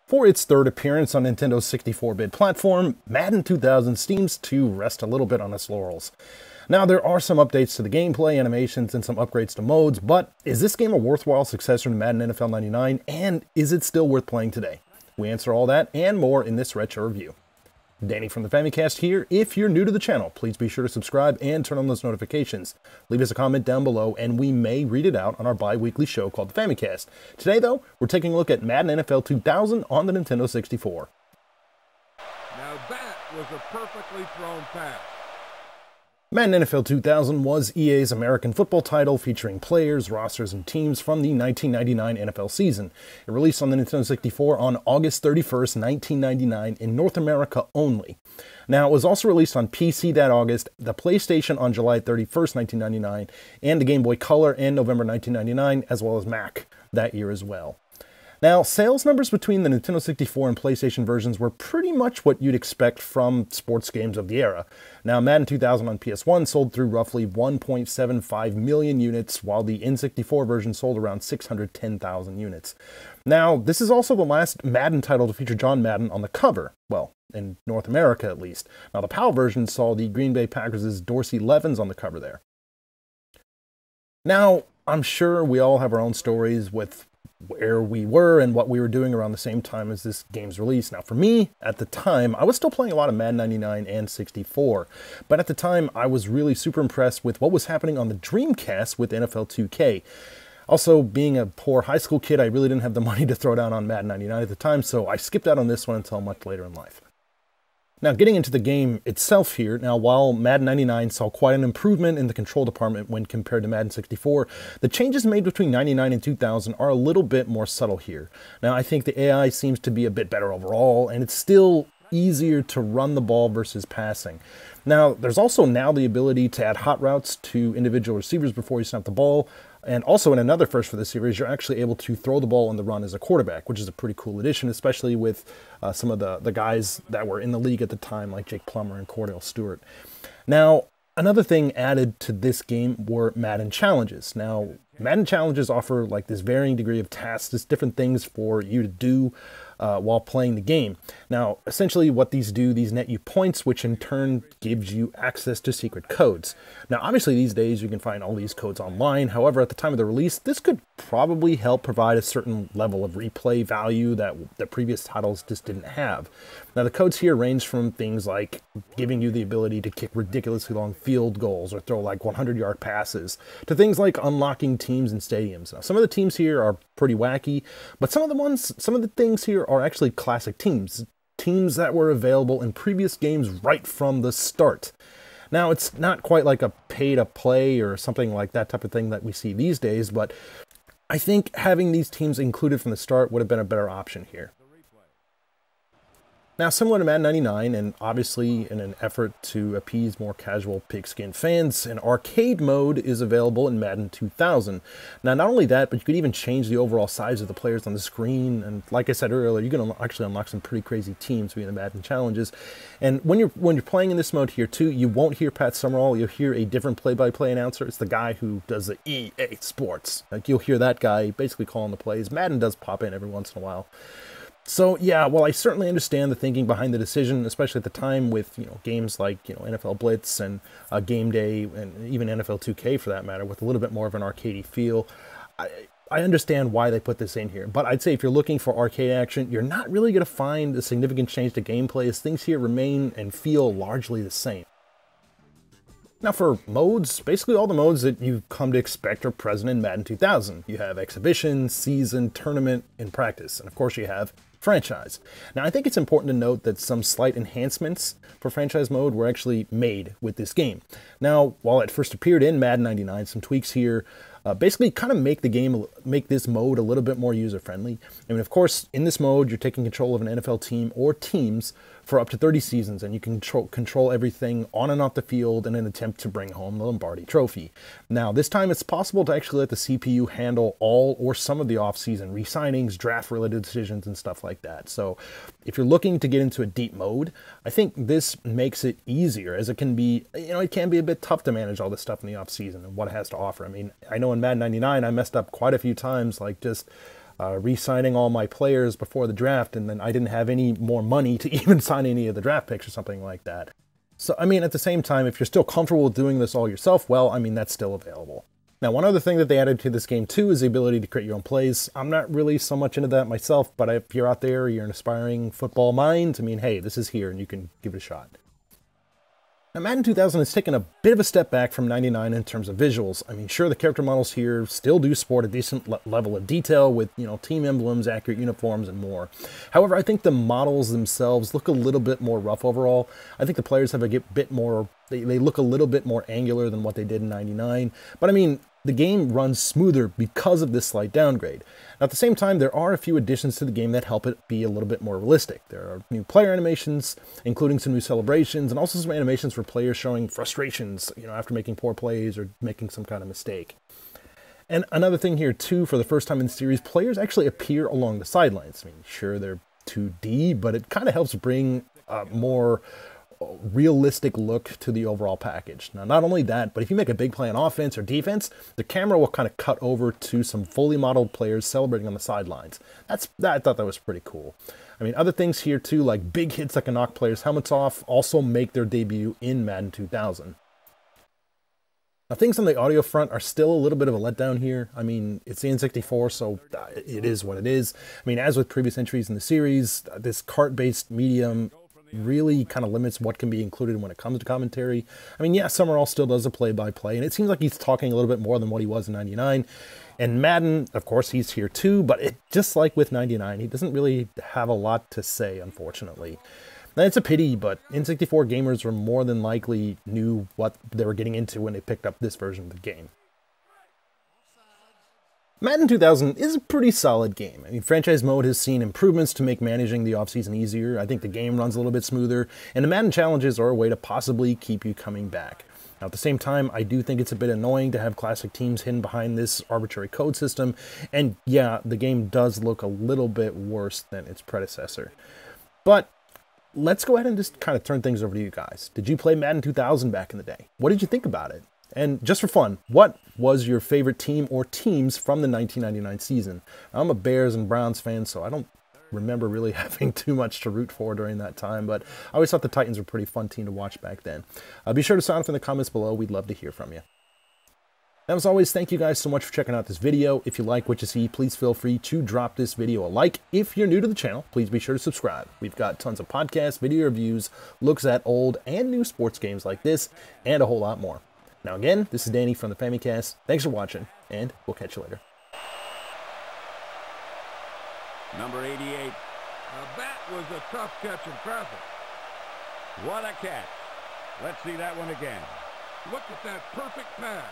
For its third appearance on Nintendo's 64-bit platform, Madden 2000 seems to rest a little bit on its laurels. Now, there are some updates to the gameplay, animations, and some upgrades to modes, but is this game a worthwhile successor to Madden NFL 99, and is it still worth playing today? We answer all that and more in this retro review. Danny from the Famicast here. If you're new to the channel, please be sure to subscribe and turn on those notifications. Leave us a comment down below and we may read it out on our bi-weekly show called the Famicast. Today though, we're taking a look at Madden NFL 2000 on the Nintendo 64. Now that was a perfectly thrown pass. Madden NFL 2000 was EA's American football title featuring players, rosters, and teams from the 1999 NFL season. It released on the Nintendo 64 on August 31st, 1999 in North America only. Now, it was also released on PC that August, the PlayStation on July 31st, 1999, and the Game Boy Color in November 1999, as well as Mac that year as well. Now, sales numbers between the Nintendo 64 and PlayStation versions were pretty much what you'd expect from sports games of the era. Now, Madden 2000 on PS1 sold through roughly 1.75 million units, while the N64 version sold around 610,000 units. Now, this is also the last Madden title to feature John Madden on the cover, well, in North America at least. Now, the PAL version saw the Green Bay Packers' Dorsey Levens on the cover there. Now, I'm sure we all have our own stories with where we were and what we were doing around the same time as this game's release. Now for me, at the time, I was still playing a lot of Madden 99 and 64, but at the time I was really super impressed with what was happening on the Dreamcast with NFL 2K. Also, being a poor high school kid, I really didn't have the money to throw down on Madden 99 at the time, so I skipped out on this one until much later in life. Now, getting into the game itself here, now while Madden 99 saw quite an improvement in the control department when compared to Madden 64, the changes made between 99 and 2000 are a little bit more subtle here. Now, I think the AI seems to be a bit better overall, and it's still easier to run the ball versus passing. Now, there's also now the ability to add hot routes to individual receivers before you snap the ball, and also in another first for the series, you're actually able to throw the ball on the run as a quarterback, which is a pretty cool addition, especially with some of the guys that were in the league at the time, like Jake Plummer and Cordell Stewart. Now, another thing added to this game were Madden challenges. Now, Madden challenges offer like this varying degree of tasks, just different things for you to do while playing the game. Now, essentially what these do, these net you points, which in turn gives you access to secret codes. Now, obviously these days you can find all these codes online. However, at the time of the release, this could probably help provide a certain level of replay value that the previous titles just didn't have. Now, the codes here range from things like giving you the ability to kick ridiculously long field goals or throw like 100-yard passes, to things like unlocking teams and stadiums. Now, some of the teams here are pretty wacky, but some of the things here are actually classic teams that were available in previous games right from the start. Now, it's not quite like a pay-to-play or something like that type of thing that we see these days, but I think having these teams included from the start would have been a better option here. Now, similar to Madden 99, and obviously in an effort to appease more casual pigskin fans, an arcade mode is available in Madden 2000. Now, not only that, but you could even change the overall size of the players on the screen, and like I said earlier, you can actually unlock some pretty crazy teams via the Madden challenges. And when you're playing in this mode here too, you won't hear Pat Summerall, you'll hear a different play-by-play announcer. It's the guy who does the EA Sports. Like, you'll hear that guy basically calling the plays. Madden does pop in every once in a while. So yeah, well, I certainly understand the thinking behind the decision, especially at the time with, games like, NFL Blitz and Game Day and even NFL 2K for that matter, with a little bit more of an arcadey feel. I understand why they put this in here, but I'd say if you're looking for arcade action, you're not really going to find a significant change to gameplay, as things here remain and feel largely the same. Now for modes, basically all the modes that you've come to expect are present in Madden 2000. You have Exhibition, Season, Tournament, and Practice, and of course you have Franchise. Now, I think it's important to note that some slight enhancements for Franchise mode were actually made with this game. Now, while it first appeared in Madden 99, some tweaks here basically kind of make this mode a little bit more user-friendly. I mean, of course, in this mode, you're taking control of an NFL team or teams for up to 30 seasons, and you can control everything on and off the field in an attempt to bring home the Lombardi Trophy. Now, this time it's possible to actually let the CPU handle all or some of the off-season re-signings, draft-related decisions, and stuff like that. So if you're looking to get into a deep mode, I think this makes it easier, as it can be, it can be a bit tough to manage all this stuff in the off-season and what it has to offer. I mean, I know in Madden 99, I messed up quite a few times, like just re-signing all my players before the draft, and then I didn't have any more money to even sign any of the draft picks or something like that. So, I mean, at the same time, if you're still comfortable with doing this all yourself, well, I mean, that's still available. Now, one other thing that they added to this game, too, is the ability to create your own plays. I'm not really so much into that myself, but if you're out there, you're an aspiring football mind, I mean, hey, this is here, and you can give it a shot. Now, Madden 2000 has taken a bit of a step back from 99 in terms of visuals. I mean, sure, the character models here still do sport a decent level of detail with, team emblems, accurate uniforms, and more. However, I think the models themselves look a little bit more rough overall. I think the players have a bit more, they look a little bit more angular than what they did in 99. But I mean, the game runs smoother because of this slight downgrade. Now, at the same time, there are a few additions to the game that help it be a little bit more realistic. There are new player animations, including some new celebrations, and also some animations for players showing frustrations, after making poor plays or making some kind of mistake. And another thing here, too, for the first time in the series, players actually appear along the sidelines. I mean, sure, they're 2D, but it kind of helps bring more realistic look to the overall package. Now, not only that, but if you make a big play on offense or defense, the camera will kind of cut over to some fully modeled players celebrating on the sidelines. I thought that was pretty cool. I mean, other things here too, like big hits that can knock players' helmets off, also make their debut in Madden 2000. Now, things on the audio front are still a little bit of a letdown here. I mean, it's the N64, so it is what it is. I mean, as with previous entries in the series, this cart-based medium really kind of limits what can be included when it comes to commentary. I mean, yeah, Summerall still does a play-by-play, and it seems like he's talking a little bit more than what he was in 99. And Madden, of course, he's here too, but just like with 99, he doesn't really have a lot to say, unfortunately. Now, it's a pity, but N64 gamers were more than likely knew what they were getting into when they picked up this version of the game. Madden 2000 is a pretty solid game. I mean, franchise mode has seen improvements to make managing the offseason easier. I think the game runs a little bit smoother, and the Madden challenges are a way to possibly keep you coming back. Now, at the same time, I do think it's a bit annoying to have classic teams hidden behind this arbitrary code system, and yeah, the game does look a little bit worse than its predecessor. But let's go ahead and just kind of turn things over to you guys. Did you play Madden 2000 back in the day? What did you think about it? And just for fun, what was your favorite team or teams from the 1999 season? I'm a Bears and Browns fan, so I don't remember really having too much to root for during that time, but I always thought the Titans were a pretty fun team to watch back then. Be sure to sign up in the comments below. We'd love to hear from you. And as always, thank you guys so much for checking out this video. If you like what you see, please feel free to drop this video a like. If you're new to the channel, please be sure to subscribe. We've got tons of podcasts, video reviews, looks at old and new sports games like this, and a whole lot more. Now again, this is Danny from the Famicast. Thanks for watching, and we'll catch you later. Number 88. Now that was a tough catch in traffic. What a catch. Let's see that one again. Look at that perfect pass.